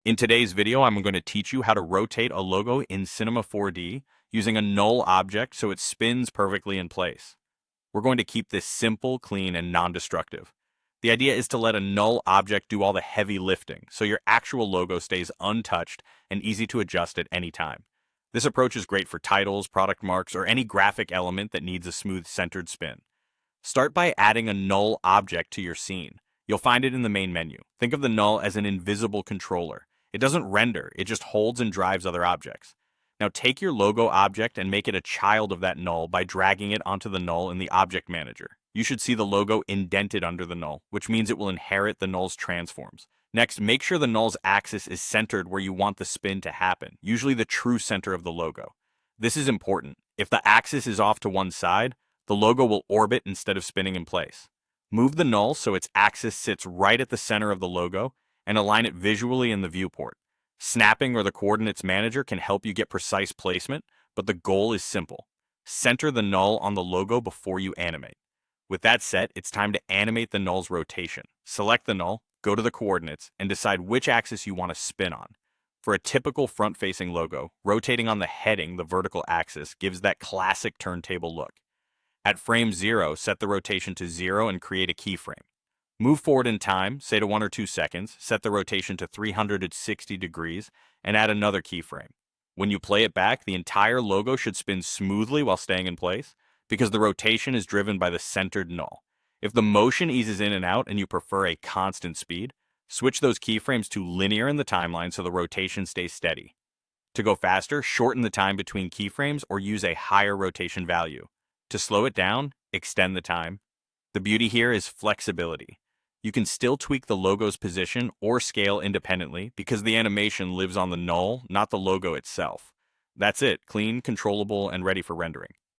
In today's video, I'm going to teach you how to rotate a logo in Cinema 4D using a null object so it spins perfectly in place. We're going to keep this simple, clean, and non-destructive. The idea is to let a null object do all the heavy lifting, so your actual logo stays untouched and easy to adjust at any time. This approach is great for titles, product marks, or any graphic element that needs a smooth centered spin. Start by adding a null object to your scene. You'll find it in the main menu. Think of the null as an invisible controller. It doesn't render, it just holds and drives other objects. Now take your logo object and make it a child of that null by dragging it onto the null in the object manager. You should see the logo indented under the null, which means it will inherit the null's transforms. Next, make sure the null's axis is centered where you want the spin to happen, usually the true center of the logo. This is important. If the axis is off to one side, the logo will orbit instead of spinning in place. Move the null so its axis sits right at the center of the logo and align it visually in the viewport. Snapping or the coordinates manager can help you get precise placement, but the goal is simple. Center the null on the logo before you animate. With that set, it's time to animate the null's rotation. Select the null, go to the coordinates, and decide which axis you want to spin on. For a typical front-facing logo, rotating on the heading, the vertical axis, gives that classic turntable look. At frame 0, set the rotation to 0 and create a keyframe. Move forward in time, say to 1 or 2 seconds, set the rotation to 360 degrees, and add another keyframe. When you play it back, the entire logo should spin smoothly while staying in place, because the rotation is driven by the centered null. If the motion eases in and out and you prefer a constant speed, switch those keyframes to linear in the timeline so the rotation stays steady. To go faster, shorten the time between keyframes or use a higher rotation value. To slow it down, extend the time. The beauty here is flexibility. You can still tweak the logo's position or scale independently because the animation lives on the null, not the logo itself. That's it, clean, controllable, and ready for rendering.